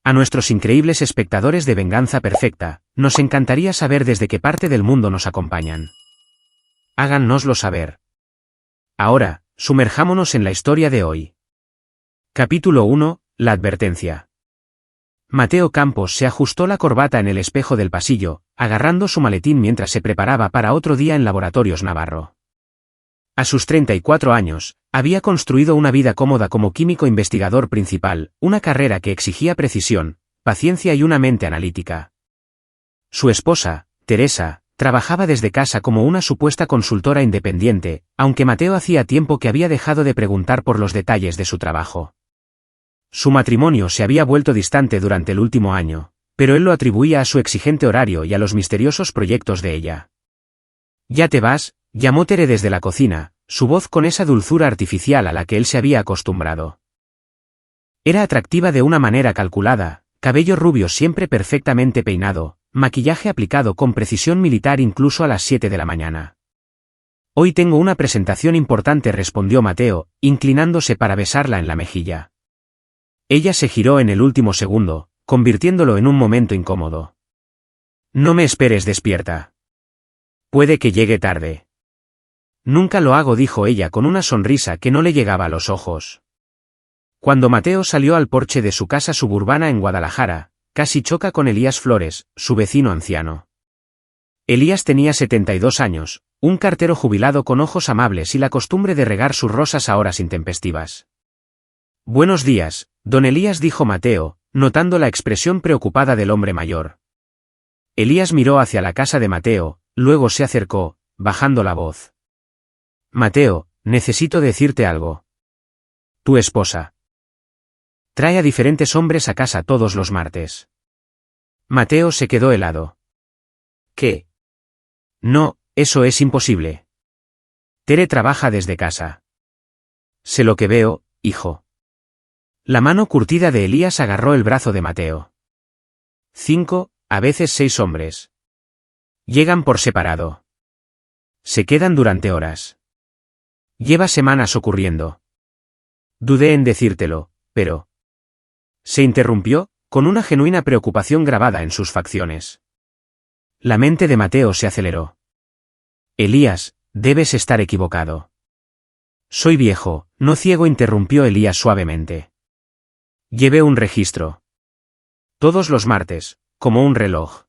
A nuestros increíbles espectadores de Venganza Perfecta, nos encantaría saber desde qué parte del mundo nos acompañan. Háganoslo saber. Ahora, sumerjámonos en la historia de hoy. Capítulo 1, la advertencia. Mateo Campos se ajustó la corbata en el espejo del pasillo, agarrando su maletín mientras se preparaba para otro día en Laboratorios Navarro. A sus 34 años, había construido una vida cómoda como químico investigador principal, una carrera que exigía precisión, paciencia y una mente analítica. Su esposa, Teresa, trabajaba desde casa como una supuesta consultora independiente, aunque Mateo hacía tiempo que había dejado de preguntar por los detalles de su trabajo. Su matrimonio se había vuelto distante durante el último año, pero él lo atribuía a su exigente horario y a los misteriosos proyectos de ella. «¿Ya te vas?», llamó Tere desde la cocina, su voz con esa dulzura artificial a la que él se había acostumbrado. Era atractiva de una manera calculada, cabello rubio siempre perfectamente peinado, maquillaje aplicado con precisión militar incluso a las 7 de la mañana. «Hoy tengo una presentación importante», respondió Mateo, inclinándose para besarla en la mejilla. Ella se giró en el último segundo, convirtiéndolo en un momento incómodo. «No me esperes despierta. Puede que llegue tarde». «Nunca lo hago», dijo ella con una sonrisa que no le llegaba a los ojos. Cuando Mateo salió al porche de su casa suburbana en Guadalajara, casi choca con Elías Flores, su vecino anciano. Elías tenía 72 años, un cartero jubilado con ojos amables y la costumbre de regar sus rosas a horas intempestivas. «Buenos días, don Elías», dijo Mateo, notando la expresión preocupada del hombre mayor. Elías miró hacia la casa de Mateo, luego se acercó, bajando la voz. «Mateo, necesito decirte algo. Tu esposa trae a diferentes hombres a casa todos los martes». Mateo se quedó helado. «¿Qué? No, eso es imposible. Tere trabaja desde casa». «Sé lo que veo, hijo». La mano curtida de Elías agarró el brazo de Mateo. 5, a veces 6 hombres. Llegan por separado. Se quedan durante horas. Lleva semanas ocurriendo. Dudé en decírtelo, pero... Se interrumpió, con una genuina preocupación grabada en sus facciones. La mente de Mateo se aceleró. «Elías, debes estar equivocado». «Soy viejo, no ciego», interrumpió Elías suavemente. «Llevé un registro. Todos los martes, como un reloj.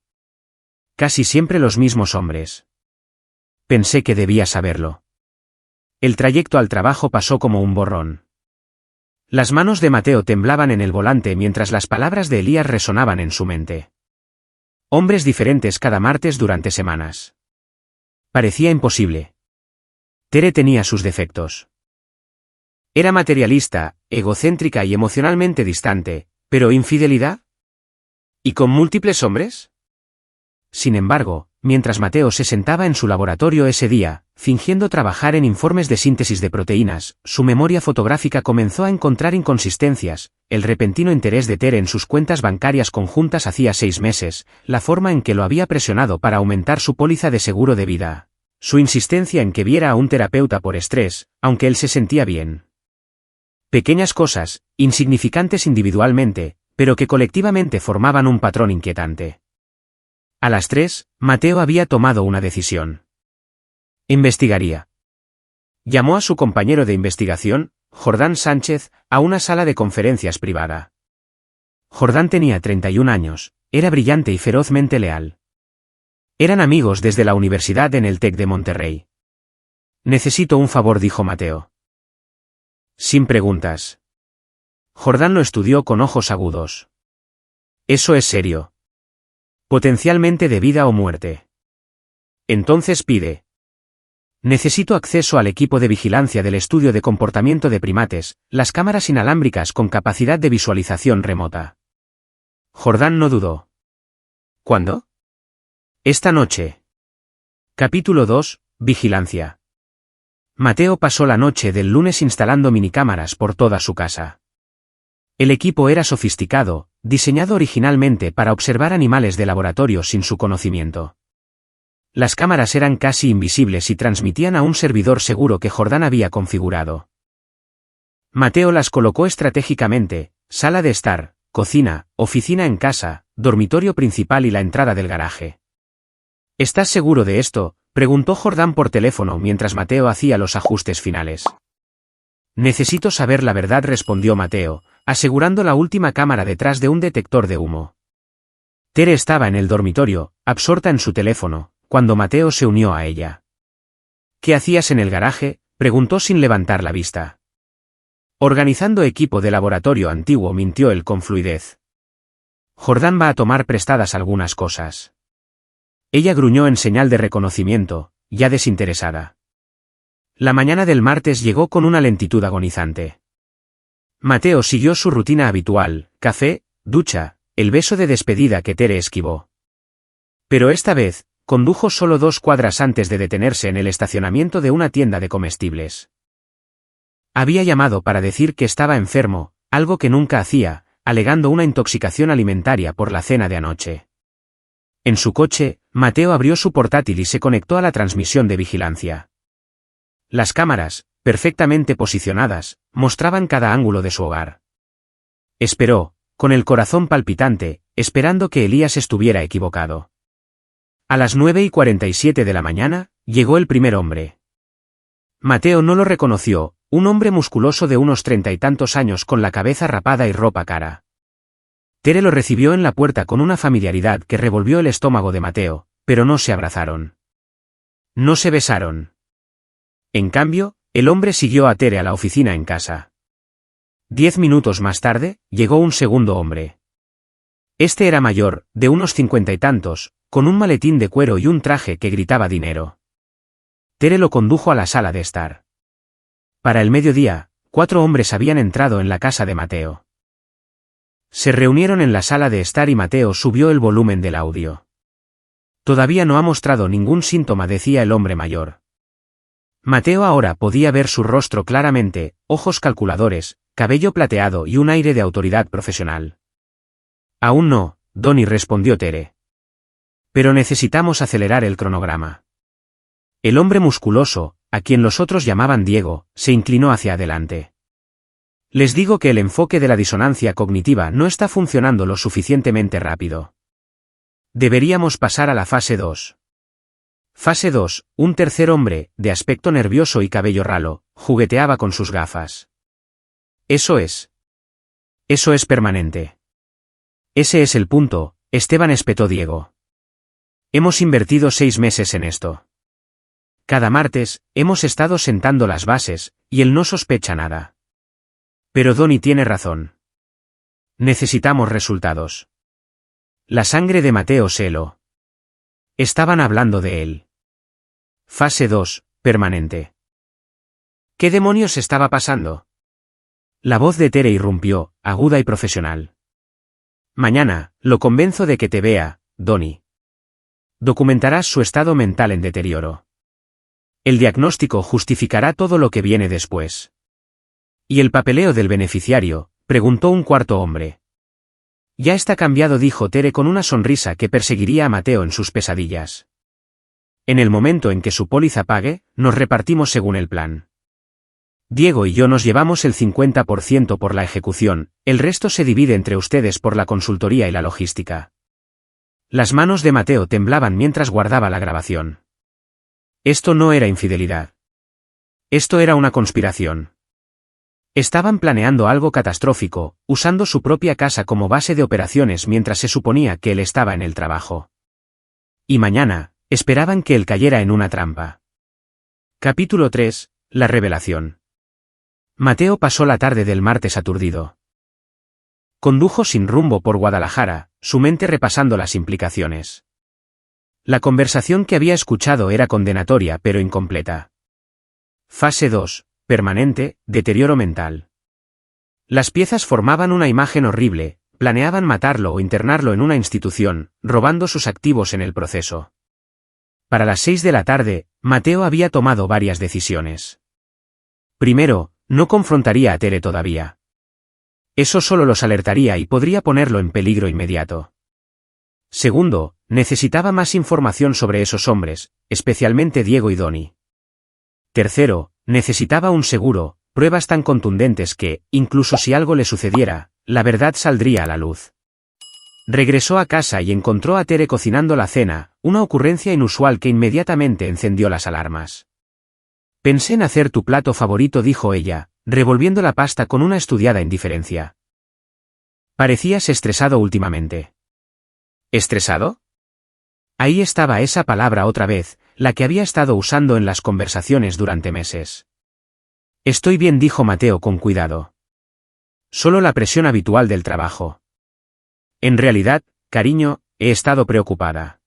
Casi siempre los mismos hombres. Pensé que debía saberlo». El trayecto al trabajo pasó como un borrón. Las manos de Mateo temblaban en el volante mientras las palabras de Elías resonaban en su mente. Hombres diferentes cada martes durante semanas. Parecía imposible. Tere tenía sus defectos. Era materialista, egocéntrica y emocionalmente distante, pero ¿infidelidad? ¿Y con múltiples hombres? Sin embargo, mientras Mateo se sentaba en su laboratorio ese día, fingiendo trabajar en informes de síntesis de proteínas, su memoria fotográfica comenzó a encontrar inconsistencias, el repentino interés de Tere en sus cuentas bancarias conjuntas hacía 6 meses, la forma en que lo había presionado para aumentar su póliza de seguro de vida, su insistencia en que viera a un terapeuta por estrés, aunque él se sentía bien. Pequeñas cosas, insignificantes individualmente, pero que colectivamente formaban un patrón inquietante. A las 3, Mateo había tomado una decisión. Investigaría. Llamó a su compañero de investigación, Jordán Sánchez, a una sala de conferencias privada. Jordán tenía 31 años, era brillante y ferozmente leal. Eran amigos desde la universidad en el TEC de Monterrey. «Necesito un favor», dijo Mateo. Sin preguntas. Jordán lo estudió con ojos agudos. «Eso es serio. Potencialmente de vida o muerte». «Entonces pide». «Necesito acceso al equipo de vigilancia del estudio de comportamiento de primates, las cámaras inalámbricas con capacidad de visualización remota». Jordán no dudó. «¿Cuándo?» «Esta noche». Capítulo 2, Vigilancia. Mateo pasó la noche del lunes instalando minicámaras por toda su casa. El equipo era sofisticado, diseñado originalmente para observar animales de laboratorio sin su conocimiento. Las cámaras eran casi invisibles y transmitían a un servidor seguro que Jordán había configurado. Mateo las colocó estratégicamente, sala de estar, cocina, oficina en casa, dormitorio principal y la entrada del garaje. ¿Estás seguro de esto?, preguntó Jordán por teléfono mientras Mateo hacía los ajustes finales. Necesito saber la verdad, respondió Mateo, asegurando la última cámara detrás de un detector de humo. Tere estaba en el dormitorio, absorta en su teléfono, cuando Mateo se unió a ella. ¿Qué hacías en el garaje?, preguntó sin levantar la vista. Organizando equipo de laboratorio antiguo, mintió él con fluidez. Jordán va a tomar prestadas algunas cosas. Ella gruñó en señal de reconocimiento, ya desinteresada. La mañana del martes llegó con una lentitud agonizante. Mateo siguió su rutina habitual, café, ducha, el beso de despedida que Tere esquivó. Pero esta vez, condujo solo 2 cuadras antes de detenerse en el estacionamiento de una tienda de comestibles. Había llamado para decir que estaba enfermo, algo que nunca hacía, alegando una intoxicación alimentaria por la cena de anoche. En su coche, Mateo abrió su portátil y se conectó a la transmisión de vigilancia. Las cámaras, perfectamente posicionadas, mostraban cada ángulo de su hogar. Esperó, con el corazón palpitante, esperando que Elías estuviera equivocado. A las 9:47 de la mañana, llegó el primer hombre. Mateo no lo reconoció, un hombre musculoso de unos 30 y tantos años con la cabeza rapada y ropa cara. Tere lo recibió en la puerta con una familiaridad que revolvió el estómago de Mateo, pero no se abrazaron. No se besaron. En cambio, el hombre siguió a Tere a la oficina en casa. 10 minutos más tarde, llegó un segundo hombre. Este era mayor, de unos 50 y tantos, con un maletín de cuero y un traje que gritaba dinero. Tere lo condujo a la sala de estar. Para el mediodía, 4 hombres habían entrado en la casa de Mateo. Se reunieron en la sala de estar y Mateo subió el volumen del audio. Todavía no ha mostrado ningún síntoma, decía el hombre mayor. Mateo ahora podía ver su rostro claramente, ojos calculadores, cabello plateado y un aire de autoridad profesional. Aún no, Donnie, respondió Tere. Pero necesitamos acelerar el cronograma. El hombre musculoso, a quien los otros llamaban Diego, se inclinó hacia adelante. Les digo que el enfoque de la disonancia cognitiva no está funcionando lo suficientemente rápido. Deberíamos pasar a la fase 2. Fase 2, un tercer hombre, de aspecto nervioso y cabello ralo, jugueteaba con sus gafas. Eso es permanente. Ese es el punto, Esteban, espetó Diego. Hemos invertido 6 meses en esto. Cada martes, hemos estado sentando las bases, y él no sospecha nada. Pero Donnie tiene razón. Necesitamos resultados. La sangre de Mateo se heló. Estaban hablando de él. Fase 2, permanente. ¿Qué demonios estaba pasando? La voz de Tere irrumpió, aguda y profesional. Mañana, lo convenzo de que te vea, Donnie. Documentarás su estado mental en deterioro. El diagnóstico justificará todo lo que viene después. ¿Y el papeleo del beneficiario?, preguntó un cuarto hombre. Ya está cambiado, dijo Tere con una sonrisa que perseguiría a Mateo en sus pesadillas. En el momento en que su póliza pague, nos repartimos según el plan. Diego y yo nos llevamos el 50% por la ejecución, el resto se divide entre ustedes por la consultoría y la logística. Las manos de Mateo temblaban mientras guardaba la grabación. Esto no era infidelidad. Esto era una conspiración. Estaban planeando algo catastrófico, usando su propia casa como base de operaciones mientras se suponía que él estaba en el trabajo. Y mañana, esperaban que él cayera en una trampa. Capítulo 3, la revelación. Mateo pasó la tarde del martes aturdido. Condujo sin rumbo por Guadalajara, su mente repasando las implicaciones. La conversación que había escuchado era condenatoria pero incompleta. Fase 2. Permanente, deterioro mental. Las piezas formaban una imagen horrible, planeaban matarlo o internarlo en una institución, robando sus activos en el proceso. Para las 6 de la tarde, Mateo había tomado varias decisiones. Primero, no confrontaría a Tere todavía. Eso solo los alertaría y podría ponerlo en peligro inmediato. Segundo, necesitaba más información sobre esos hombres, especialmente Diego y Donnie. Tercero, necesitaba un seguro, pruebas tan contundentes que, incluso si algo le sucediera, la verdad saldría a la luz. Regresó a casa y encontró a Tere cocinando la cena, una ocurrencia inusual que inmediatamente encendió las alarmas. Pensé en hacer tu plato favorito, dijo ella, revolviendo la pasta con una estudiada indiferencia. Parecías estresado últimamente. ¿Estresado? Ahí estaba esa palabra otra vez, la que había estado usando en las conversaciones durante meses. Estoy bien, dijo Mateo con cuidado. Solo la presión habitual del trabajo. En realidad, cariño, he estado preocupada.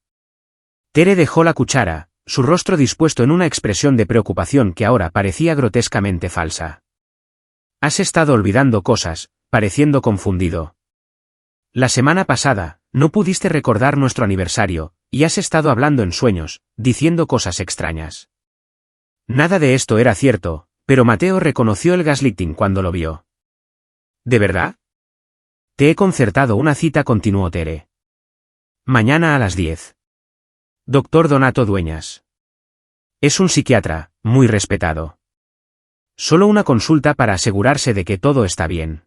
Tere dejó la cuchara, su rostro dispuesto en una expresión de preocupación que ahora parecía grotescamente falsa. Has estado olvidando cosas, pareciendo confundido. La semana pasada, no pudiste recordar nuestro aniversario, y has estado hablando en sueños, diciendo cosas extrañas. Nada de esto era cierto, pero Mateo reconoció el gaslighting cuando lo vio. ¿De verdad? Te he concertado una cita, continuó Tere. Mañana a las 10. Doctor Donato Dueñas. Es un psiquiatra, muy respetado. Solo una consulta para asegurarse de que todo está bien.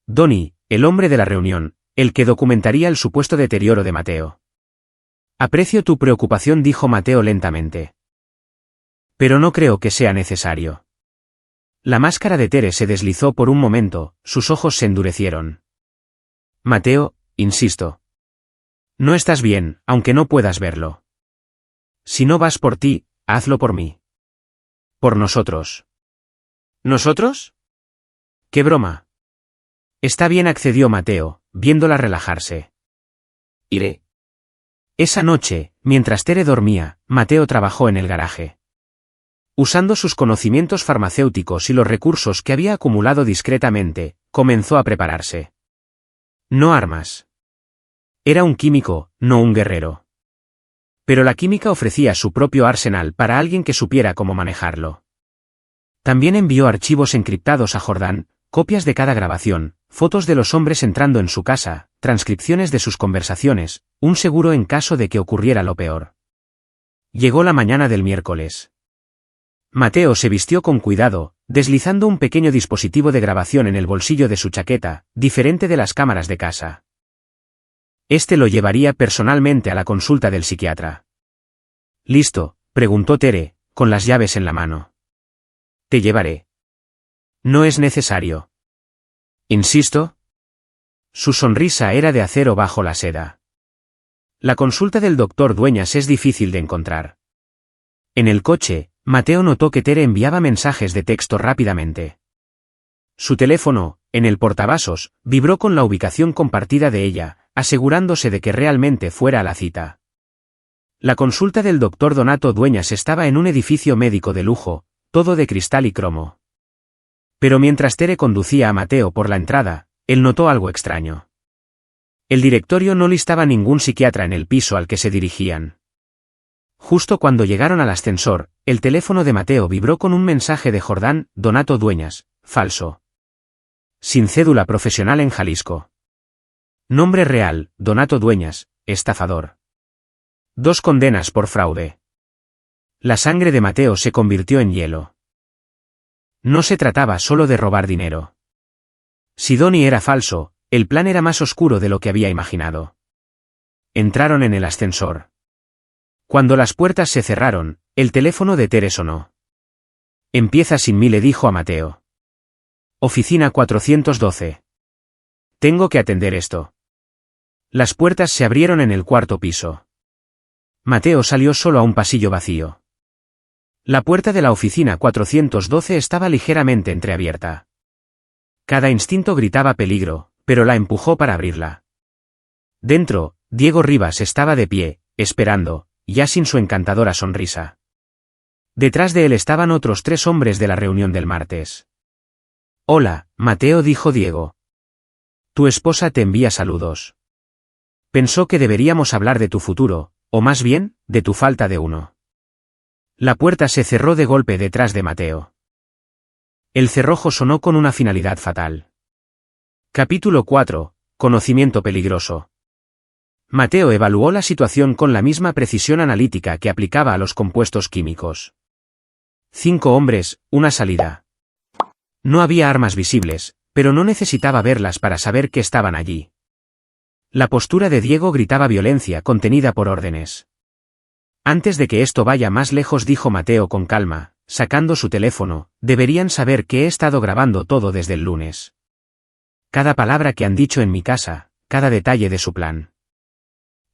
Donny, el hombre de la reunión, el que documentaría el supuesto deterioro de Mateo. Aprecio tu preocupación, dijo Mateo lentamente. Pero no creo que sea necesario. La máscara de Tere se deslizó por un momento, sus ojos se endurecieron. Mateo, insisto. No estás bien, aunque no puedas verlo. Si no vas por ti, hazlo por mí. Por nosotros. ¿Nosotros? ¡Qué broma! Está bien, accedió Mateo, viéndola relajarse. Iré. Esa noche, mientras Tere dormía, Mateo trabajó en el garaje. Usando sus conocimientos farmacéuticos y los recursos que había acumulado discretamente, comenzó a prepararse. No armas. Era un químico, no un guerrero. Pero la química ofrecía su propio arsenal para alguien que supiera cómo manejarlo. También envió archivos encriptados a Jordán, copias de cada grabación, fotos de los hombres entrando en su casa, transcripciones de sus conversaciones, un seguro en caso de que ocurriera lo peor. Llegó la mañana del miércoles. Mateo se vistió con cuidado, deslizando un pequeño dispositivo de grabación en el bolsillo de su chaqueta, diferente de las cámaras de casa. Este lo llevaría personalmente a la consulta del psiquiatra. ¿Listo?, preguntó Tere, con las llaves en la mano. Te llevaré. No es necesario. ¿Insisto? Su sonrisa era de acero bajo la seda. La consulta del doctor Dueñas es difícil de encontrar. En el coche, Mateo notó que Tere enviaba mensajes de texto rápidamente. Su teléfono, en el portavasos, vibró con la ubicación compartida de ella, asegurándose de que realmente fuera a la cita. La consulta del doctor Donato Dueñas estaba en un edificio médico de lujo, todo de cristal y cromo. Pero mientras Tere conducía a Mateo por la entrada, él notó algo extraño. El directorio no listaba ningún psiquiatra en el piso al que se dirigían. Justo cuando llegaron al ascensor, el teléfono de Mateo vibró con un mensaje de Jordán, Donato Dueñas, falso. Sin cédula profesional en Jalisco. Nombre real, Donato Dueñas, estafador. 2 condenas por fraude. La sangre de Mateo se convirtió en hielo. No se trataba solo de robar dinero. Si Donny era falso, el plan era más oscuro de lo que había imaginado. Entraron en el ascensor. Cuando las puertas se cerraron, el teléfono de Tere sonó. Empieza sin mí, le dijo a Mateo. Oficina 412. Tengo que atender esto. Las puertas se abrieron en el cuarto piso. Mateo salió solo a un pasillo vacío. La puerta de la oficina 412 estaba ligeramente entreabierta. Cada instinto gritaba peligro, pero la empujó para abrirla. Dentro, Diego Rivas estaba de pie, esperando, ya sin su encantadora sonrisa. Detrás de él estaban otros 3 hombres de la reunión del martes. Hola, Mateo, dijo Diego. Tu esposa te envía saludos. Pensó que deberíamos hablar de tu futuro, o más bien, de tu falta de uno. La puerta se cerró de golpe detrás de Mateo. El cerrojo sonó con una finalidad fatal. Capítulo 4. Conocimiento peligroso. Mateo evaluó la situación con la misma precisión analítica que aplicaba a los compuestos químicos. 5 hombres, una salida. No había armas visibles, pero no necesitaba verlas para saber que estaban allí. La postura de Diego gritaba violencia contenida por órdenes. Antes de que esto vaya más lejos, dijo Mateo con calma, sacando su teléfono, deberían saber que he estado grabando todo desde el lunes. Cada palabra que han dicho en mi casa, cada detalle de su plan.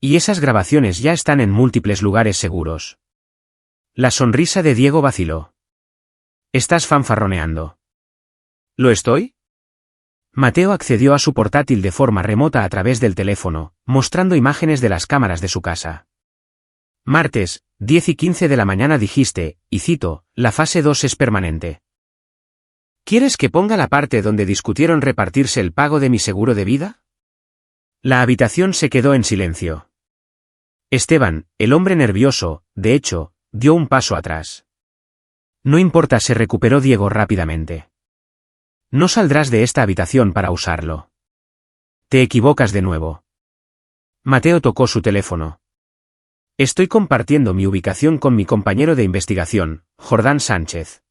Y esas grabaciones ya están en múltiples lugares seguros. La sonrisa de Diego vaciló. Estás fanfarroneando. ¿Lo estoy? Mateo accedió a su portátil de forma remota a través del teléfono, mostrando imágenes de las cámaras de su casa. Martes, 10:15 de la mañana dijiste, y cito, la fase 2 es permanente. ¿Quieres que ponga la parte donde discutieron repartirse el pago de mi seguro de vida? La habitación se quedó en silencio. Esteban, el hombre nervioso, de hecho, dio un paso atrás. No importa, se recuperó Diego rápidamente. No saldrás de esta habitación para usarlo. Te equivocas de nuevo. Mateo tocó su teléfono. Estoy compartiendo mi ubicación con mi compañero de investigación, Jordán Sánchez.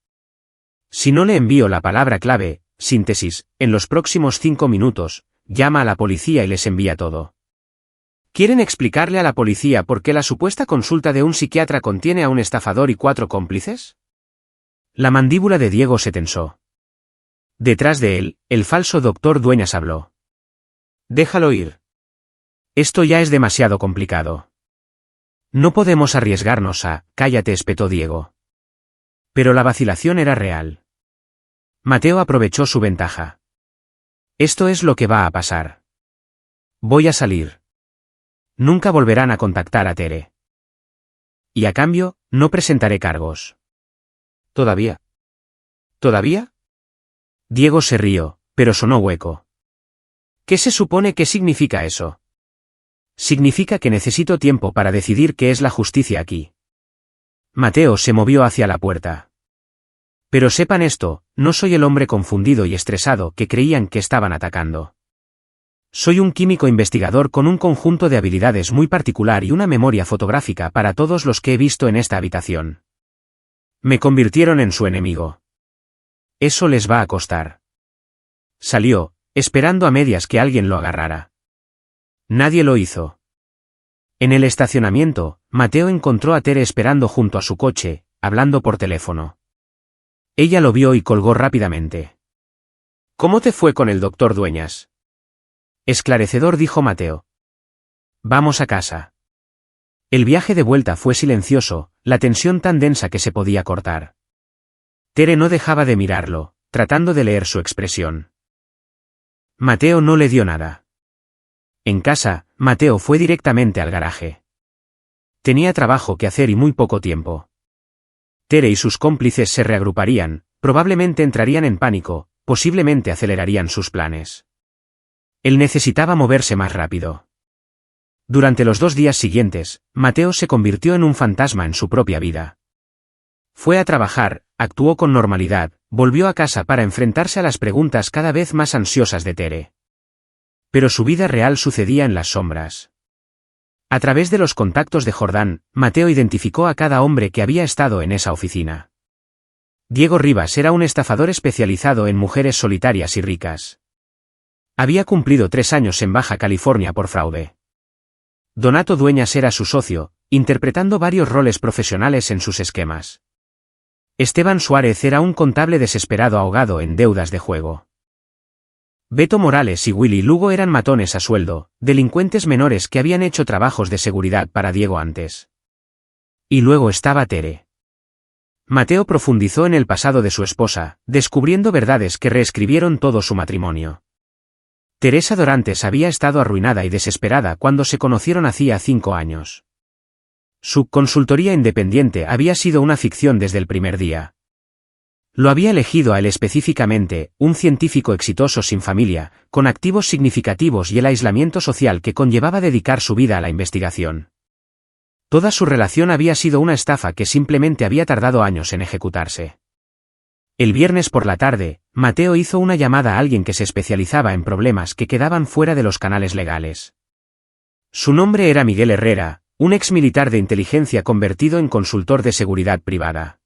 Si no le envío la palabra clave, síntesis, en los próximos 5 minutos, llama a la policía y les envía todo. ¿Quieren explicarle a la policía por qué la supuesta consulta de un psiquiatra contiene a un estafador y 4 cómplices? La mandíbula de Diego se tensó. Detrás de él, el falso doctor Dueñas habló. Déjalo ir. Esto ya es demasiado complicado. No podemos arriesgarnos a, cállate, espetó Diego. Pero la vacilación era real. Mateo aprovechó su ventaja. Esto es lo que va a pasar. Voy a salir. Nunca volverán a contactar a Tere. Y a cambio, no presentaré cargos. ¿Todavía? ¿Todavía? Diego se rió, pero sonó hueco. ¿Qué se supone que significa eso? Significa que necesito tiempo para decidir qué es la justicia aquí. Mateo se movió hacia la puerta. Pero sepan esto, no soy el hombre confundido y estresado que creían que estaban atacando. Soy un químico investigador con un conjunto de habilidades muy particular y una memoria fotográfica para todos los que he visto en esta habitación. Me convirtieron en su enemigo. Eso les va a costar. Salió, esperando a medias que alguien lo agarrara. Nadie lo hizo. En el estacionamiento, Mateo encontró a Tere esperando junto a su coche, hablando por teléfono. Ella lo vio y colgó rápidamente. ¿Cómo te fue con el doctor Dueñas? Esclarecedor, dijo Mateo. Vamos a casa. El viaje de vuelta fue silencioso, la tensión tan densa que se podía cortar. Tere no dejaba de mirarlo, tratando de leer su expresión. Mateo no le dio nada. En casa, Mateo fue directamente al garaje. Tenía trabajo que hacer y muy poco tiempo. Tere y sus cómplices se reagruparían, probablemente entrarían en pánico, posiblemente acelerarían sus planes. Él necesitaba moverse más rápido. Durante los 2 días siguientes, Mateo se convirtió en un fantasma en su propia vida. Fue a trabajar, actuó con normalidad, volvió a casa para enfrentarse a las preguntas cada vez más ansiosas de Tere. Pero su vida real sucedía en las sombras. A través de los contactos de Jordán, Mateo identificó a cada hombre que había estado en esa oficina. Diego Rivas era un estafador especializado en mujeres solitarias y ricas. Había cumplido 3 años en Baja California por fraude. Donato Dueñas era su socio, interpretando varios roles profesionales en sus esquemas. Esteban Suárez era un contable desesperado ahogado en deudas de juego. Beto Morales y Willy Lugo eran matones a sueldo, delincuentes menores que habían hecho trabajos de seguridad para Diego antes. Y luego estaba Tere. Mateo profundizó en el pasado de su esposa, descubriendo verdades que reescribieron todo su matrimonio. Teresa Dorantes había estado arruinada y desesperada cuando se conocieron hacía 5 años. Su consultoría independiente había sido una ficción desde el primer día. Lo había elegido a él específicamente, un científico exitoso sin familia, con activos significativos y el aislamiento social que conllevaba dedicar su vida a la investigación. Toda su relación había sido una estafa que simplemente había tardado años en ejecutarse. El viernes por la tarde, Mateo hizo una llamada a alguien que se especializaba en problemas que quedaban fuera de los canales legales. Su nombre era Miguel Herrera, un exmilitar de inteligencia convertido en consultor de seguridad privada.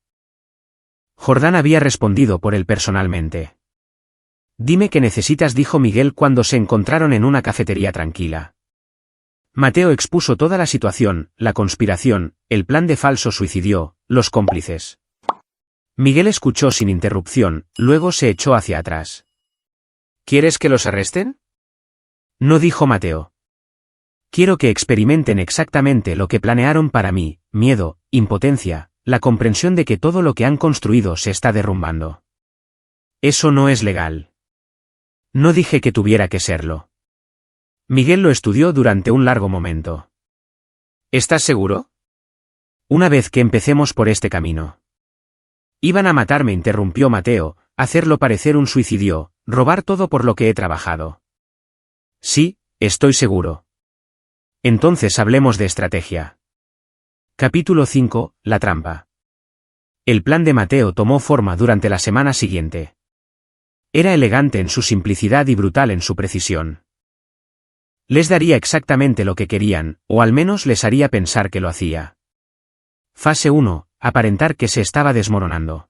Jordán había respondido por él personalmente. Dime qué necesitas, dijo Miguel cuando se encontraron en una cafetería tranquila. Mateo expuso toda la situación, la conspiración, el plan de falso suicidio, los cómplices. Miguel escuchó sin interrupción, luego se echó hacia atrás. ¿Quieres que los arresten? No, dijo Mateo. Quiero que experimenten exactamente lo que planearon para mí: miedo, impotencia, la comprensión de que todo lo que han construido se está derrumbando. Eso no es legal. No dije que tuviera que serlo. Miguel lo estudió durante un largo momento. ¿Estás seguro? Una vez que empecemos por este camino. Iban a matarme, interrumpió Mateo, hacerlo parecer un suicidio, robar todo por lo que he trabajado. Sí, estoy seguro. Entonces hablemos de estrategia. Capítulo 5, la trampa. El plan de Mateo tomó forma durante la semana siguiente. Era elegante en su simplicidad y brutal en su precisión. Les daría exactamente lo que querían, o al menos les haría pensar que lo hacía. Fase 1. Aparentar que se estaba desmoronando.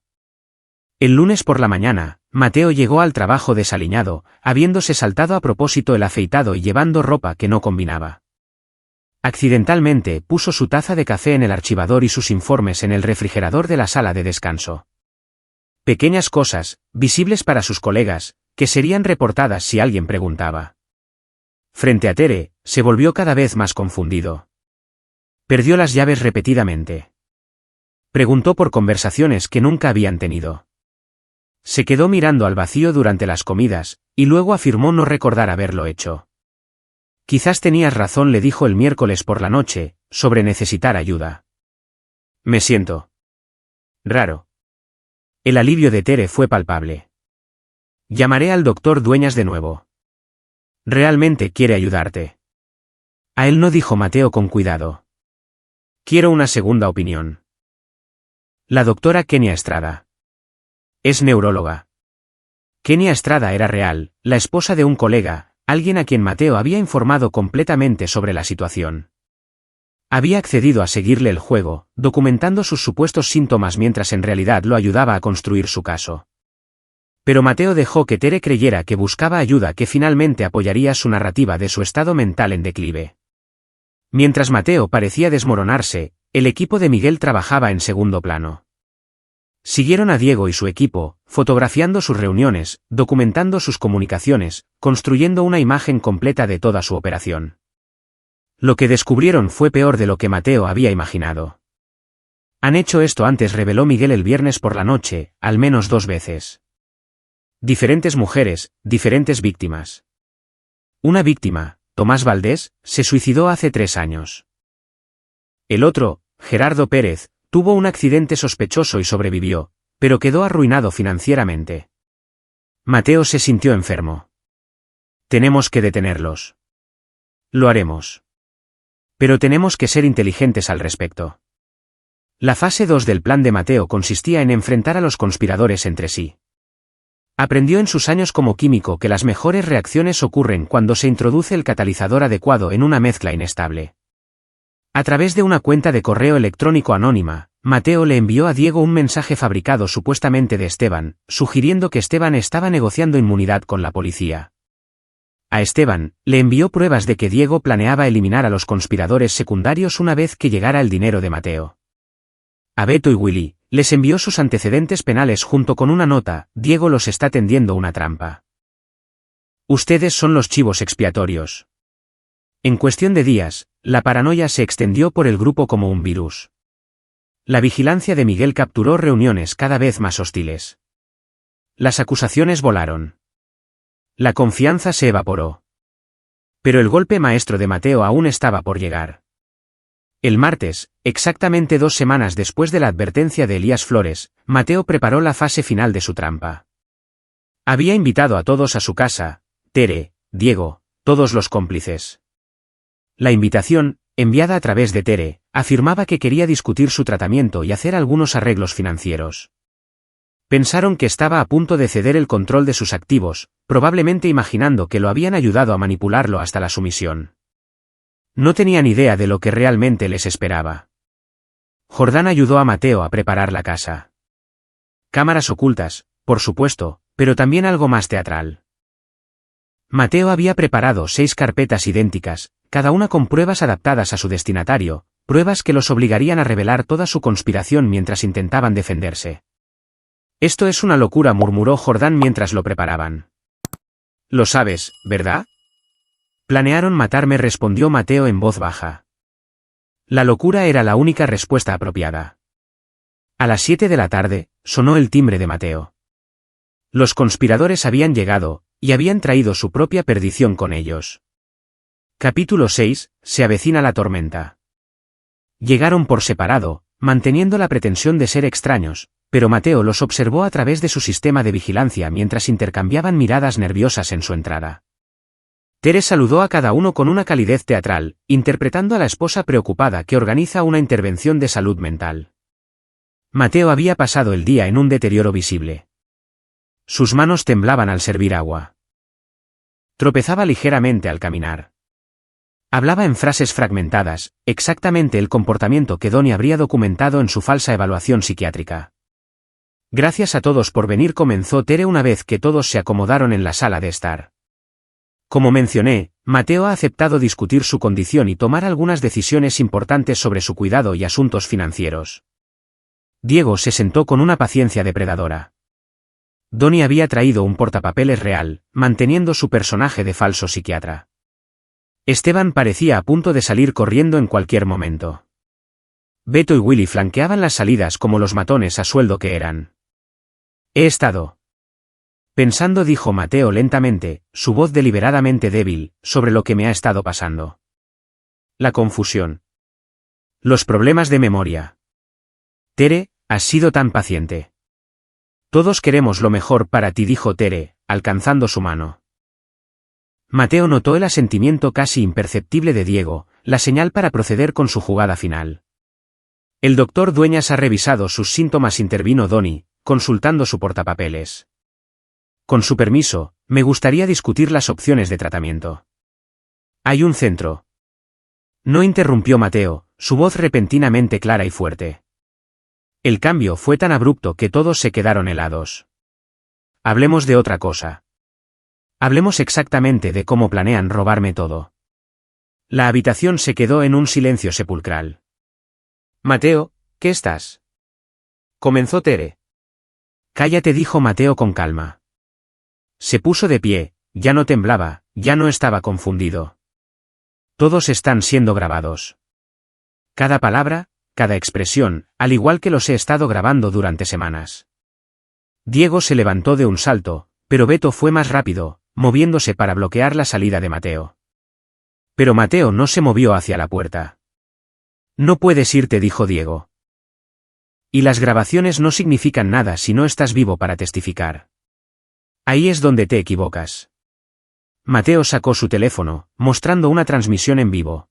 El lunes por la mañana, Mateo llegó al trabajo desaliñado, habiéndose saltado a propósito el afeitado y llevando ropa que no combinaba. Accidentalmente puso su taza de café en el archivador y sus informes en el refrigerador de la sala de descanso. Pequeñas cosas, visibles para sus colegas, que serían reportadas si alguien preguntaba. Frente a Tere, se volvió cada vez más confundido. Perdió las llaves repetidamente. Preguntó por conversaciones que nunca habían tenido. Se quedó mirando al vacío durante las comidas, y luego afirmó no recordar haberlo hecho. Quizás tenías razón, le dijo el miércoles por la noche, sobre necesitar ayuda. Me siento raro. El alivio de Tere fue palpable. Llamaré al doctor Dueñas de nuevo. Realmente quiere ayudarte. A él no, dijo Mateo con cuidado. Quiero una segunda opinión. La doctora Kenia Estrada. Es neuróloga. Kenia Estrada era real, la esposa de un colega, alguien a quien Mateo había informado completamente sobre la situación. Había accedido a seguirle el juego, documentando sus supuestos síntomas mientras en realidad lo ayudaba a construir su caso. Pero Mateo dejó que Tere creyera que buscaba ayuda que finalmente apoyaría su narrativa de su estado mental en declive. Mientras Mateo parecía desmoronarse, el equipo de Miguel trabajaba en segundo plano. Siguieron a Diego y su equipo, fotografiando sus reuniones, documentando sus comunicaciones, construyendo una imagen completa de toda su operación. Lo que descubrieron fue peor de lo que Mateo había imaginado. Han hecho esto antes, reveló Miguel el viernes por la noche, al menos 2 veces. Diferentes mujeres, diferentes víctimas. Una víctima, Tomás Valdés, se suicidó hace 3 años. El otro, Gerardo Pérez, tuvo un accidente sospechoso y sobrevivió, pero quedó arruinado financieramente. Mateo se sintió enfermo. Tenemos que detenerlos. Lo haremos. Pero tenemos que ser inteligentes al respecto. La fase 2 del plan de Mateo consistía en enfrentar a los conspiradores entre sí. Aprendió en sus años como químico que las mejores reacciones ocurren cuando se introduce el catalizador adecuado en una mezcla inestable. A través de una cuenta de correo electrónico anónima, Mateo le envió a Diego un mensaje fabricado supuestamente de Esteban, sugiriendo que Esteban estaba negociando inmunidad con la policía. A Esteban, le envió pruebas de que Diego planeaba eliminar a los conspiradores secundarios una vez que llegara el dinero de Mateo. A Beto y Willy, les envió sus antecedentes penales junto con una nota: Diego los está tendiendo una trampa. Ustedes son los chivos expiatorios. En cuestión de días, la paranoia se extendió por el grupo como un virus. La vigilancia de Miguel capturó reuniones cada vez más hostiles. Las acusaciones volaron. La confianza se evaporó. Pero el golpe maestro de Mateo aún estaba por llegar. El martes, exactamente 2 semanas después de la advertencia de Elías Flores, Mateo preparó la fase final de su trampa. Había invitado a todos a su casa: Tere, Diego, todos los cómplices. La invitación, enviada a través de Tere, afirmaba que quería discutir su tratamiento y hacer algunos arreglos financieros. Pensaron que estaba a punto de ceder el control de sus activos, probablemente imaginando que lo habían ayudado a manipularlo hasta la sumisión. No tenían idea de lo que realmente les esperaba. Jordán ayudó a Mateo a preparar la casa. Cámaras ocultas, por supuesto, pero también algo más teatral. Mateo había preparado 6 carpetas idénticas, cada una con pruebas adaptadas a su destinatario, pruebas que los obligarían a revelar toda su conspiración mientras intentaban defenderse. Esto es una locura, murmuró Jordán mientras lo preparaban. Lo sabes, ¿verdad? Planearon matarme, respondió Mateo en voz baja. La locura era la única respuesta apropiada. A las 7 de la tarde, sonó el timbre de Mateo. Los conspiradores habían llegado, y habían traído su propia perdición con ellos. Capítulo 6. Se avecina la tormenta. Llegaron por separado, manteniendo la pretensión de ser extraños, pero Mateo los observó a través de su sistema de vigilancia mientras intercambiaban miradas nerviosas en su entrada. Tere saludó a cada uno con una calidez teatral, interpretando a la esposa preocupada que organiza una intervención de salud mental. Mateo había pasado el día en un deterioro visible. Sus manos temblaban al servir agua. Tropezaba ligeramente al caminar. Hablaba en frases fragmentadas, exactamente el comportamiento que Donnie habría documentado en su falsa evaluación psiquiátrica. Gracias a todos por venir, comenzó Tere una vez que todos se acomodaron en la sala de estar. Como mencioné, Mateo ha aceptado discutir su condición y tomar algunas decisiones importantes sobre su cuidado y asuntos financieros. Diego se sentó con una paciencia depredadora. Donnie había traído un portapapeles real, manteniendo su personaje de falso psiquiatra. Esteban parecía a punto de salir corriendo en cualquier momento. Beto y Willy flanqueaban las salidas como los matones a sueldo que eran. He estado pensando, dijo Mateo lentamente, su voz deliberadamente débil, sobre lo que me ha estado pasando. La confusión. Los problemas de memoria. Tere, has sido tan paciente. Todos queremos lo mejor para ti, dijo Tere, alcanzando su mano. Mateo notó el asentimiento casi imperceptible de Diego, la señal para proceder con su jugada final. El doctor Dueñas ha revisado sus síntomas, intervino Donnie, consultando su portapapeles. Con su permiso, me gustaría discutir las opciones de tratamiento. Hay un centro. No, interrumpió Mateo, su voz repentinamente clara y fuerte. El cambio fue tan abrupto que todos se quedaron helados. Hablemos de otra cosa. Hablemos exactamente de cómo planean robarme todo. La habitación se quedó en un silencio sepulcral. Mateo, ¿qué estás? Comenzó Tere. Cállate, dijo Mateo con calma. Se puso de pie, ya no temblaba, ya no estaba confundido. Todos están siendo grabados. Cada palabra, cada expresión, al igual que los he estado grabando durante semanas. Diego se levantó de un salto, pero Beto fue más rápido, moviéndose para bloquear la salida de Mateo. Pero Mateo no se movió hacia la puerta. No puedes irte, dijo Diego. Y las grabaciones no significan nada si no estás vivo para testificar. Ahí es donde te equivocas. Mateo sacó su teléfono, mostrando una transmisión en vivo.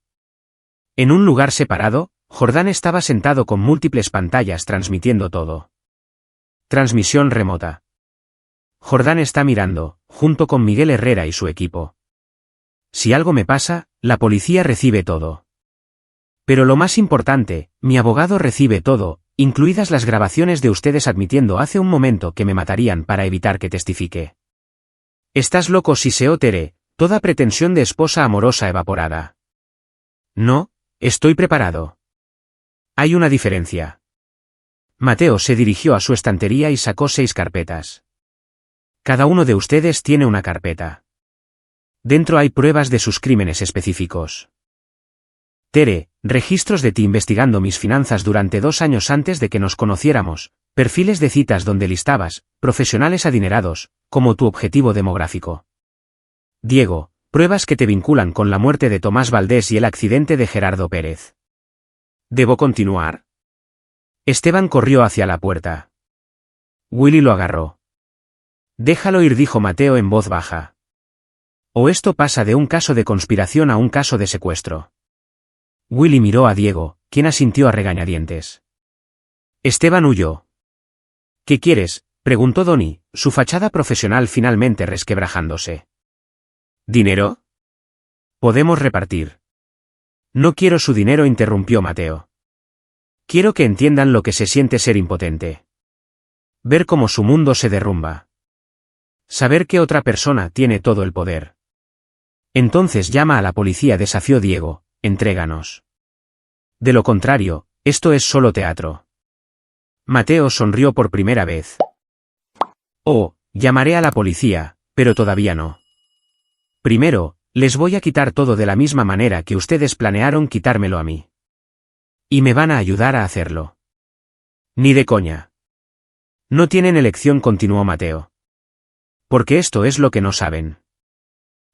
En un lugar separado, Jordán estaba sentado con múltiples pantallas transmitiendo todo. Transmisión remota. Jordán está mirando, junto con Miguel Herrera y su equipo. Si algo me pasa, la policía recibe todo. Pero lo más importante, mi abogado recibe todo, incluidas las grabaciones de ustedes admitiendo hace un momento que me matarían para evitar que testifique. Estás loco, siseó Tere, toda pretensión de esposa amorosa evaporada. No, estoy preparado. Hay una diferencia. Mateo se dirigió a su estantería y sacó 6 carpetas. Cada uno de ustedes tiene una carpeta. Dentro hay pruebas de sus crímenes específicos. Tere, registros de ti investigando mis finanzas durante 2 años antes de que nos conociéramos, perfiles de citas donde listabas, profesionales adinerados, como tu objetivo demográfico. Diego, pruebas que te vinculan con la muerte de Tomás Valdés y el accidente de Gerardo Pérez. ¿Debo continuar? Esteban corrió hacia la puerta. Willy lo agarró. Déjalo ir, dijo Mateo en voz baja. O esto pasa de un caso de conspiración a un caso de secuestro. Willy miró a Diego, quien asintió a regañadientes. Esteban huyó. ¿Qué quieres?, preguntó Donnie, su fachada profesional finalmente resquebrajándose. ¿Dinero? Podemos repartir. No quiero su dinero, interrumpió Mateo. Quiero que entiendan lo que se siente ser impotente. Ver cómo su mundo se derrumba. Saber que otra persona tiene todo el poder. Entonces llama a la policía, desafió Diego, entréganos. De lo contrario, esto es solo teatro. Mateo sonrió por primera vez. Oh, llamaré a la policía, pero todavía no. Primero, les voy a quitar todo de la misma manera que ustedes planearon quitármelo a mí. Y me van a ayudar a hacerlo. Ni de coña. No tienen elección, continuó Mateo. Porque esto es lo que no saben.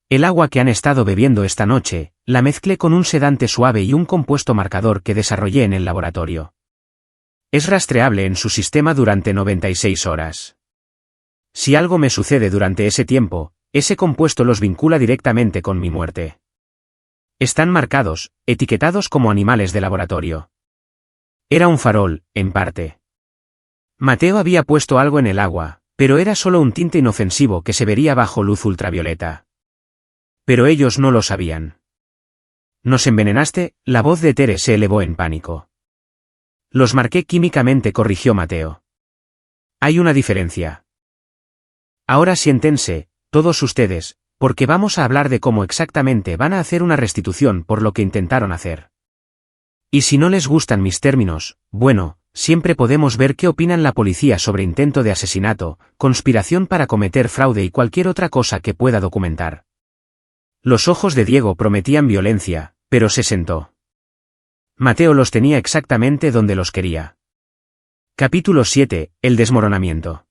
El agua que han estado bebiendo esta noche, la mezclé con un sedante suave y un compuesto marcador que desarrollé en el laboratorio. Es rastreable en su sistema durante 96 horas. Si algo me sucede durante ese tiempo, ese compuesto los vincula directamente con mi muerte. Están marcados, etiquetados como animales de laboratorio. Era un farol, en parte. Mateo había puesto algo en el agua, pero era solo un tinte inofensivo que se vería bajo luz ultravioleta. Pero ellos no lo sabían. ¿Nos envenenaste? La voz de Tere se elevó en pánico. Los marqué químicamente, corrigió Mateo. Hay una diferencia. Ahora siéntense, todos ustedes, porque vamos a hablar de cómo exactamente van a hacer una restitución por lo que intentaron hacer. Y si no les gustan mis términos, bueno, siempre podemos ver qué opinan la policía sobre intento de asesinato, conspiración para cometer fraude y cualquier otra cosa que pueda documentar. Los ojos de Diego prometían violencia, pero se sentó. Mateo los tenía exactamente donde los quería. Capítulo 7. El desmoronamiento.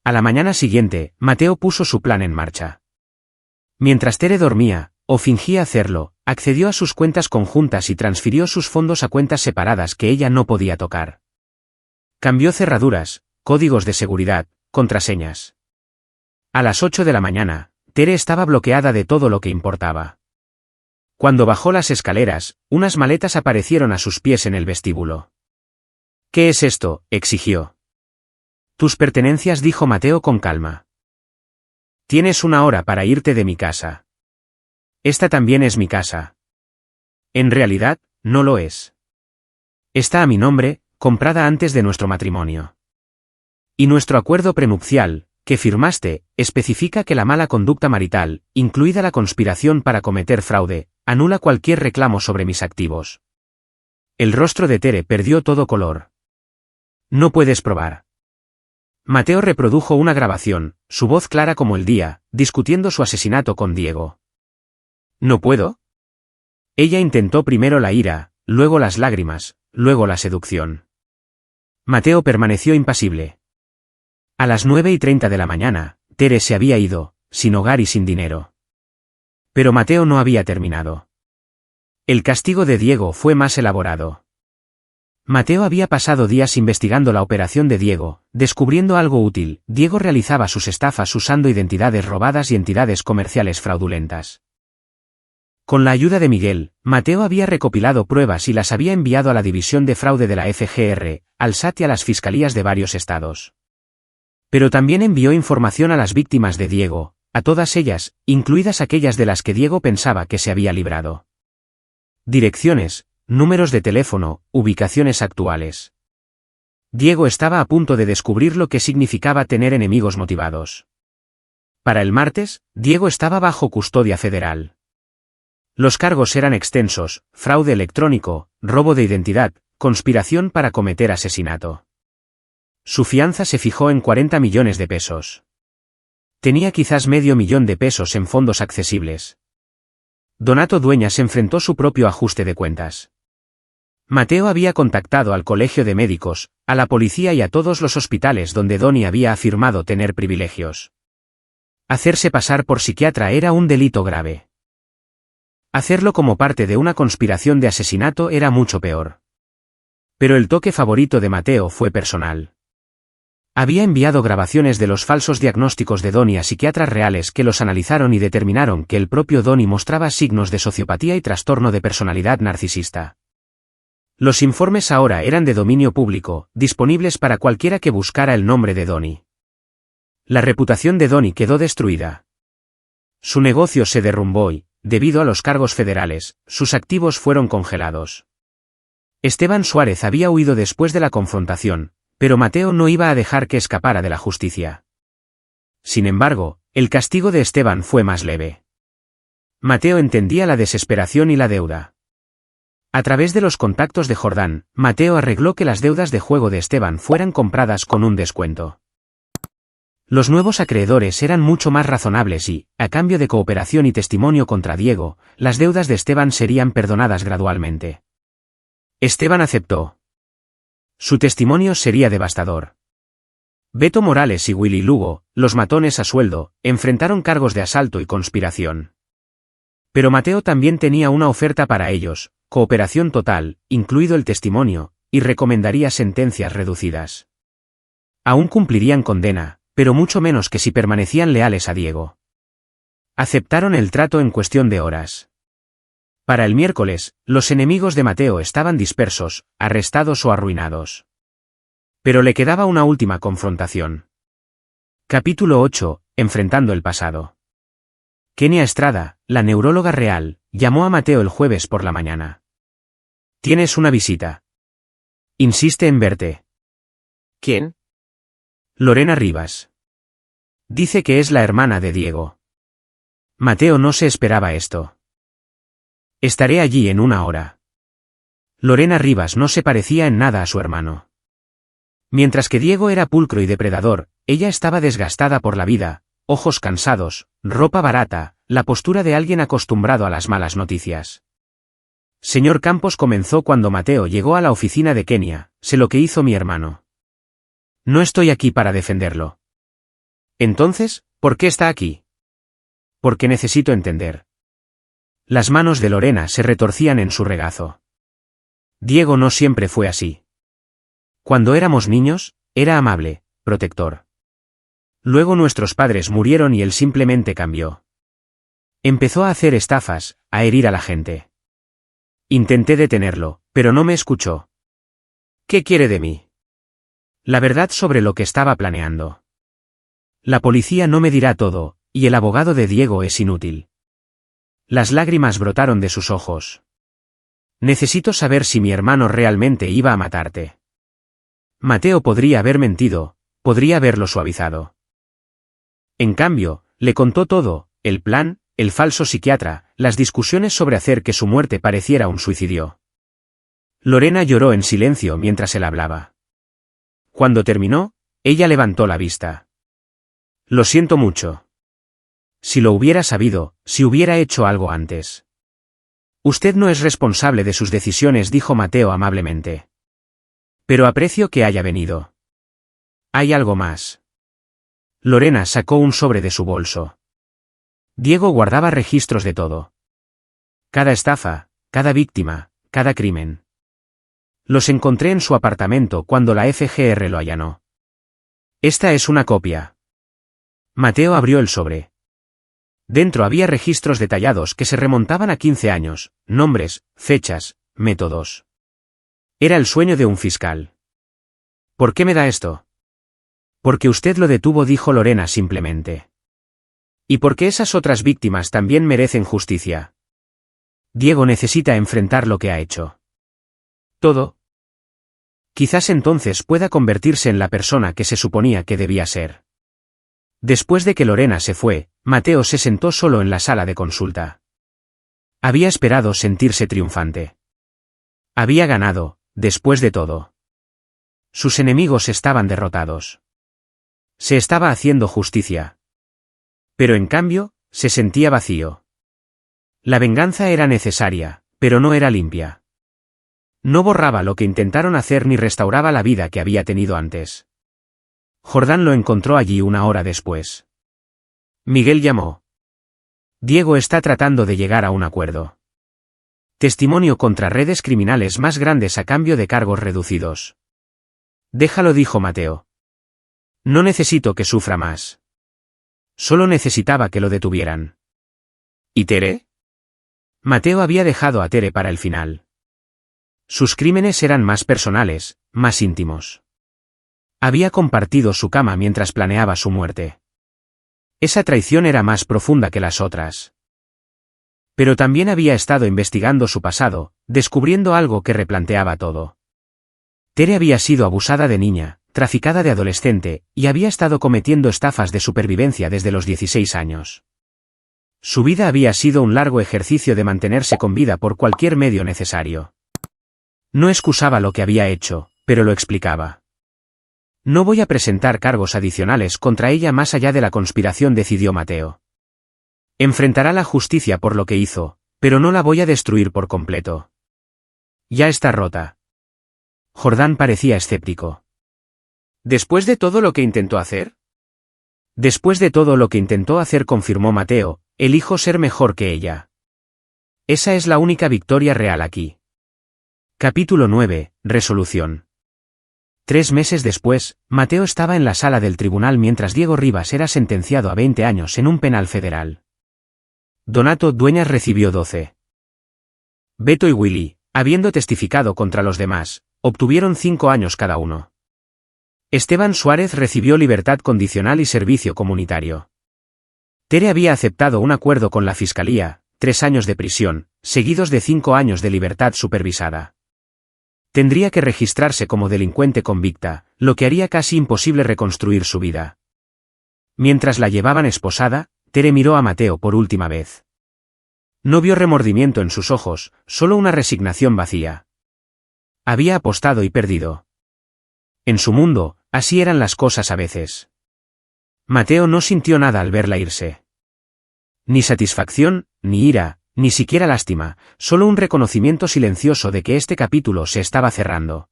A la mañana siguiente, Mateo puso su plan en marcha. Mientras Tere dormía, o fingía hacerlo, accedió a sus cuentas conjuntas y transfirió sus fondos a cuentas separadas que ella no podía tocar. Cambió cerraduras, códigos de seguridad, contraseñas. A las 8 de la mañana, Tere estaba bloqueada de todo lo que importaba. Cuando bajó las escaleras, unas maletas aparecieron a sus pies en el vestíbulo. ¿Qué es esto?, exigió. Tus pertenencias, dijo Mateo con calma. Tienes una hora para irte de mi casa. Esta también es mi casa. En realidad, no lo es. Está a mi nombre, comprada antes de nuestro matrimonio. Y nuestro acuerdo prenupcial, que firmaste, especifica que la mala conducta marital, incluida la conspiración para cometer fraude, anula cualquier reclamo sobre mis activos. El rostro de Tere perdió todo color. No puedes probar. Mateo reprodujo una grabación, su voz clara como el día, discutiendo su asesinato con Diego. ¿No puedo? Ella intentó primero la ira, luego las lágrimas, luego la seducción. Mateo permaneció impasible. A las 9:30 de la mañana, Tere se había ido, sin hogar y sin dinero. Pero Mateo no había terminado. El castigo de Diego fue más elaborado. Mateo había pasado días investigando la operación de Diego, descubriendo algo útil. Diego realizaba sus estafas usando identidades robadas y entidades comerciales fraudulentas. Con la ayuda de Miguel, Mateo había recopilado pruebas y las había enviado a la división de fraude de la FGR, al SAT y a las fiscalías de varios estados. Pero también envió información a las víctimas de Diego, a todas ellas, incluidas aquellas de las que Diego pensaba que se había librado. Direcciones, números de teléfono, ubicaciones actuales. Diego estaba a punto de descubrir lo que significaba tener enemigos motivados. Para el martes, Diego estaba bajo custodia federal. Los cargos eran extensos: fraude electrónico, robo de identidad, conspiración para cometer asesinato. Su fianza se fijó en 40 millones de pesos. Tenía quizás medio millón de pesos en fondos accesibles. Donato Dueñas enfrentó su propio ajuste de cuentas. Mateo había contactado al colegio de médicos, a la policía y a todos los hospitales donde Donny había afirmado tener privilegios. Hacerse pasar por psiquiatra era un delito grave. Hacerlo como parte de una conspiración de asesinato era mucho peor. Pero el toque favorito de Mateo fue personal. Había enviado grabaciones de los falsos diagnósticos de Donny a psiquiatras reales que los analizaron y determinaron que el propio Donny mostraba signos de sociopatía y trastorno de personalidad narcisista. Los informes ahora eran de dominio público, disponibles para cualquiera que buscara el nombre de Donny. La reputación de Donny quedó destruida. Su negocio se derrumbó y, debido a los cargos federales, sus activos fueron congelados. Esteban Suárez había huido después de la confrontación, pero Mateo no iba a dejar que escapara de la justicia. Sin embargo, el castigo de Esteban fue más leve. Mateo entendía la desesperación y la deuda. A través de los contactos de Jordán, Mateo arregló que las deudas de juego de Esteban fueran compradas con un descuento. Los nuevos acreedores eran mucho más razonables y, a cambio de cooperación y testimonio contra Diego, las deudas de Esteban serían perdonadas gradualmente. Esteban aceptó. Su testimonio sería devastador. Beto Morales y Willy Lugo, los matones a sueldo, enfrentaron cargos de asalto y conspiración. Pero Mateo también tenía una oferta para ellos, cooperación total, incluido el testimonio, y recomendaría sentencias reducidas. Aún cumplirían condena, pero mucho menos que si permanecían leales a Diego. Aceptaron el trato en cuestión de horas. Para el miércoles, los enemigos de Mateo estaban dispersos, arrestados o arruinados. Pero le quedaba una última confrontación. Capítulo 8. Enfrentando el pasado. Kenia Estrada, la neuróloga real, llamó a Mateo el jueves por la mañana. «Tienes una visita. Insiste en verte». ¿Quién? Lorena Rivas. Dice que es la hermana de Diego. Mateo no se esperaba esto. Estaré allí en una hora. Lorena Rivas no se parecía en nada a su hermano. Mientras que Diego era pulcro y depredador, ella estaba desgastada por la vida, ojos cansados, ropa barata, la postura de alguien acostumbrado a las malas noticias. Señor Campos comenzó cuando Mateo llegó a la oficina de Kenia, sé lo que hizo mi hermano. No estoy aquí para defenderlo. Entonces, ¿por qué está aquí? Porque necesito entender. Las manos de Lorena se retorcían en su regazo. Diego no siempre fue así. Cuando éramos niños, era amable, protector. Luego nuestros padres murieron y él simplemente cambió. Empezó a hacer estafas, a herir a la gente. Intenté detenerlo, pero no me escuchó. ¿Qué quiere de mí? La verdad sobre lo que estaba planeando. La policía no me dirá todo, y el abogado de Diego es inútil. Las lágrimas brotaron de sus ojos. Necesito saber si mi hermano realmente iba a matarte. Mateo podría haber mentido, podría haberlo suavizado. En cambio, le contó todo, el plan, el falso psiquiatra, las discusiones sobre hacer que su muerte pareciera un suicidio. Lorena lloró en silencio mientras él hablaba. Cuando terminó, ella levantó la vista. Lo siento mucho. Si lo hubiera sabido, si hubiera hecho algo antes. Usted no es responsable de sus decisiones, dijo Mateo amablemente. Pero aprecio que haya venido. Hay algo más. Lorena sacó un sobre de su bolso. Diego guardaba registros de todo. Cada estafa, cada víctima, cada crimen. Los encontré en su apartamento cuando la FGR lo allanó. Esta es una copia. Mateo abrió el sobre. Dentro había registros detallados que se remontaban a 15 años, nombres, fechas, métodos. Era el sueño de un fiscal. ¿Por qué me da esto? Porque usted lo detuvo, dijo Lorena simplemente. Y porque esas otras víctimas también merecen justicia. Diego necesita enfrentar lo que ha hecho. Todo. Quizás entonces pueda convertirse en la persona que se suponía que debía ser. Después de que Lorena se fue, Mateo se sentó solo en la sala de consulta. Había esperado sentirse triunfante. Había ganado, después de todo. Sus enemigos estaban derrotados. Se estaba haciendo justicia. Pero en cambio, se sentía vacío. La venganza era necesaria, pero no era limpia. No borraba lo que intentaron hacer ni restauraba la vida que había tenido antes. Jordán lo encontró allí una hora después. Miguel llamó. Diego está tratando de llegar a un acuerdo. Testimonio contra redes criminales más grandes a cambio de cargos reducidos. Déjalo, dijo Mateo. No necesito que sufra más. Solo necesitaba que lo detuvieran. ¿Y Tere? Mateo había dejado a Tere para el final. Sus crímenes eran más personales, más íntimos. Había compartido su cama mientras planeaba su muerte. Esa traición era más profunda que las otras. Pero también había estado investigando su pasado, descubriendo algo que replanteaba todo. Tere había sido abusada de niña, traficada de adolescente, y había estado cometiendo estafas de supervivencia desde los 16 años. Su vida había sido un largo ejercicio de mantenerse con vida por cualquier medio necesario. No excusaba lo que había hecho, pero lo explicaba. No voy a presentar cargos adicionales contra ella más allá de la conspiración, decidió Mateo. Enfrentará la justicia por lo que hizo, pero no la voy a destruir por completo. Ya está rota. Jordán parecía escéptico. ¿Después de todo lo que intentó hacer? Después de todo lo que intentó hacer, confirmó Mateo, elijo ser mejor que ella. Esa es la única victoria real aquí. Capítulo 9. Resolución. 3 meses después, Mateo estaba en la sala del tribunal mientras Diego Rivas era sentenciado a 20 años en un penal federal. Donato Dueñas recibió 12. Beto y Willy, habiendo testificado contra los demás, obtuvieron 5 años cada uno. Esteban Suárez recibió libertad condicional y servicio comunitario. Tere había aceptado un acuerdo con la fiscalía, 3 años de prisión, seguidos de 5 años de libertad supervisada. Tendría que registrarse como delincuente convicta, lo que haría casi imposible reconstruir su vida. Mientras la llevaban esposada, Tere miró a Mateo por última vez. No vio remordimiento en sus ojos, solo una resignación vacía. Había apostado y perdido. En su mundo, así eran las cosas a veces. Mateo no sintió nada al verla irse. Ni satisfacción, ni ira, ni siquiera lástima, solo un reconocimiento silencioso de que este capítulo se estaba cerrando.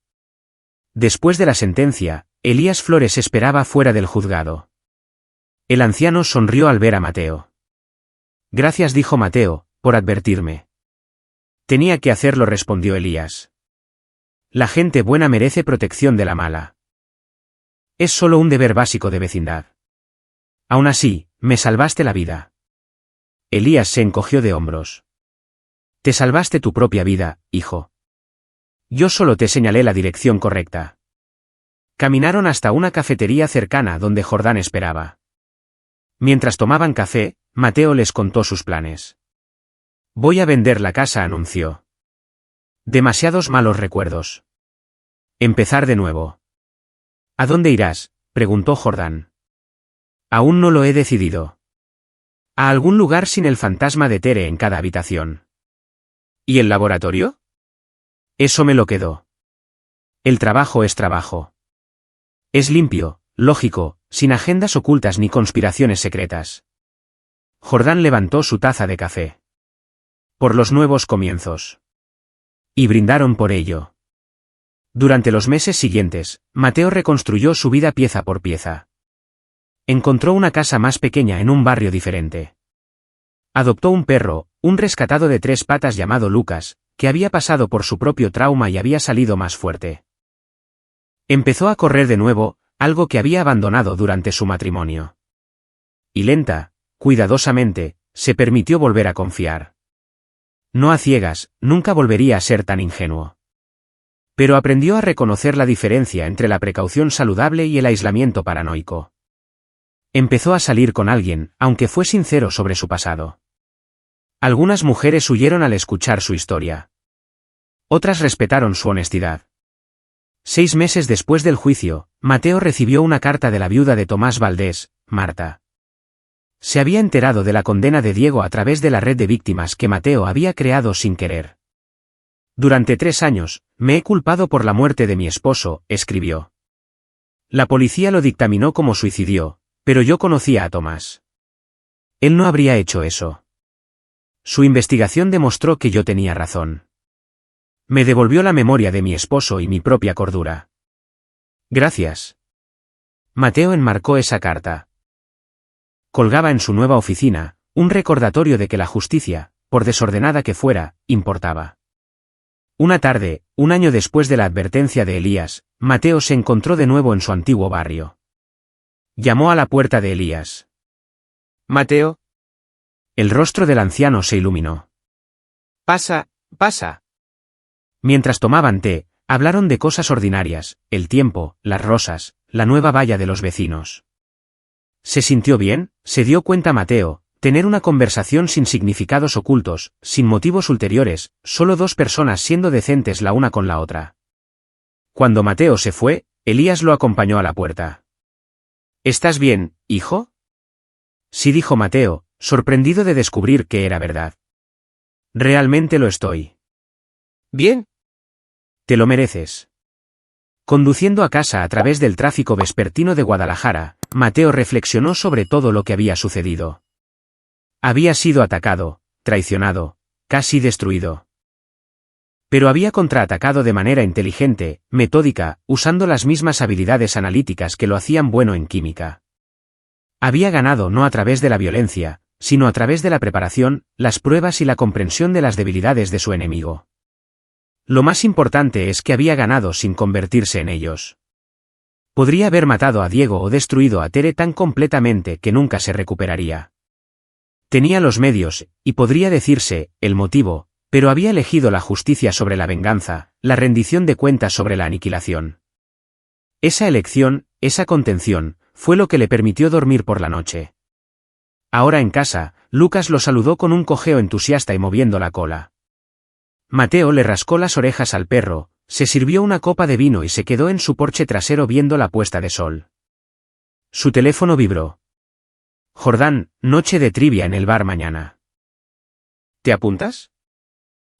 Después de la sentencia, Elías Flores esperaba fuera del juzgado. El anciano sonrió al ver a Mateo. Gracias, dijo Mateo, por advertirme. Tenía que hacerlo, respondió Elías. La gente buena merece protección de la mala. Es solo un deber básico de vecindad. Aún así, me salvaste la vida. Elías se encogió de hombros. Te salvaste tu propia vida, hijo. Yo solo te señalé la dirección correcta. Caminaron hasta una cafetería cercana donde Jordán esperaba. Mientras tomaban café, Mateo les contó sus planes. Voy a vender la casa, anunció. Demasiados malos recuerdos. Empezar de nuevo. ¿A dónde irás?, preguntó Jordán. Aún no lo he decidido. A algún lugar sin el fantasma de Tere en cada habitación. ¿Y el laboratorio? Eso me lo quedó. El trabajo es trabajo. Es limpio, lógico, sin agendas ocultas ni conspiraciones secretas. Jordán levantó su taza de café. Por los nuevos comienzos. Y brindaron por ello. Durante los meses siguientes, Mateo reconstruyó su vida pieza por pieza. Encontró una casa más pequeña en un barrio diferente. Adoptó un perro, un rescatado de 3 patas llamado Lucas, que había pasado por su propio trauma y había salido más fuerte. Empezó a correr de nuevo, algo que había abandonado durante su matrimonio. Y lenta, cuidadosamente, se permitió volver a confiar. No a ciegas, nunca volvería a ser tan ingenuo. Pero aprendió a reconocer la diferencia entre la precaución saludable y el aislamiento paranoico. Empezó a salir con alguien, aunque fue sincero sobre su pasado. Algunas mujeres huyeron al escuchar su historia. Otras respetaron su honestidad. 6 meses después del juicio, Mateo recibió una carta de la viuda de Tomás Valdés, Marta. Se había enterado de la condena de Diego a través de la red de víctimas que Mateo había creado sin querer. Durante 3 años, me he culpado por la muerte de mi esposo, escribió. La policía lo dictaminó como suicidio, pero yo conocía a Tomás. Él no habría hecho eso. Su investigación demostró que yo tenía razón. Me devolvió la memoria de mi esposo y mi propia cordura. Gracias. Mateo enmarcó esa carta. Colgaba en su nueva oficina, un recordatorio de que la justicia, por desordenada que fuera, importaba. Una tarde, un año después de la advertencia de Elías, Mateo se encontró de nuevo en su antiguo barrio. Llamó a la puerta de Elías. «Mateo». El rostro del anciano se iluminó. «Pasa, pasa». Mientras tomaban té, hablaron de cosas ordinarias, el tiempo, las rosas, la nueva valla de los vecinos. ¿Se sintió bien?, se dio cuenta Mateo, tener una conversación sin significados ocultos, sin motivos ulteriores, solo 2 personas siendo decentes la una con la otra. Cuando Mateo se fue, Elías lo acompañó a la puerta. «¿Estás bien, hijo?» Sí, dijo Mateo, sorprendido de descubrir que era verdad. Realmente lo estoy. Bien. Te lo mereces. Conduciendo a casa a través del tráfico vespertino de Guadalajara, Mateo reflexionó sobre todo lo que había sucedido. Había sido atacado, traicionado, casi destruido. Pero había contraatacado de manera inteligente, metódica, usando las mismas habilidades analíticas que lo hacían bueno en química. Había ganado no a través de la violencia, sino a través de la preparación, las pruebas y la comprensión de las debilidades de su enemigo. Lo más importante es que había ganado sin convertirse en ellos. Podría haber matado a Diego o destruido a Tere tan completamente que nunca se recuperaría. Tenía los medios, y podría decirse, el motivo, pero había elegido la justicia sobre la venganza, la rendición de cuentas sobre la aniquilación. Esa elección, esa contención, fue lo que le permitió dormir por la noche. Ahora en casa, Lucas lo saludó con un cojeo entusiasta y moviendo la cola. Mateo le rascó las orejas al perro, se sirvió una copa de vino y se quedó en su porche trasero viendo la puesta de sol. Su teléfono vibró. Jordán, noche de trivia en el bar mañana. ¿Te apuntas?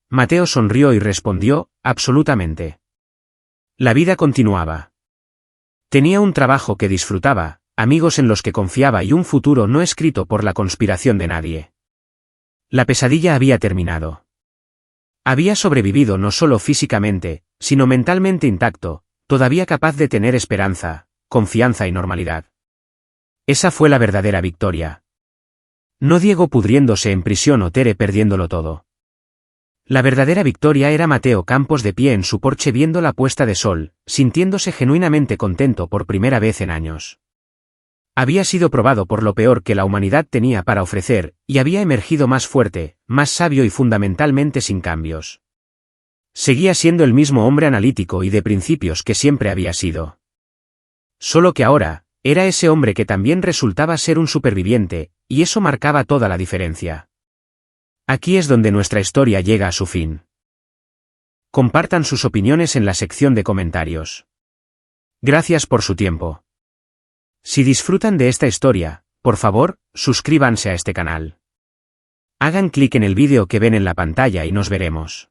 Mateo sonrió y respondió, absolutamente. La vida continuaba. Tenía un trabajo que disfrutaba, amigos en los que confiaba y un futuro no escrito por la conspiración de nadie. La pesadilla había terminado. Había sobrevivido no solo físicamente, sino mentalmente intacto, todavía capaz de tener esperanza, confianza y normalidad. Esa fue la verdadera victoria. No Diego pudriéndose en prisión o Tere perdiéndolo todo. La verdadera victoria era Mateo Campos de pie en su porche viendo la puesta de sol, sintiéndose genuinamente contento por primera vez en años. Había sido probado por lo peor que la humanidad tenía para ofrecer, y había emergido más fuerte, más sabio y fundamentalmente sin cambios. Seguía siendo el mismo hombre analítico y de principios que siempre había sido. Solo que ahora, era ese hombre que también resultaba ser un superviviente, y eso marcaba toda la diferencia. Aquí es donde nuestra historia llega a su fin. Compartan sus opiniones en la sección de comentarios. Gracias por su tiempo. Si disfrutan de esta historia, por favor, suscríbanse a este canal. Hagan clic en el vídeo que ven en la pantalla y nos veremos.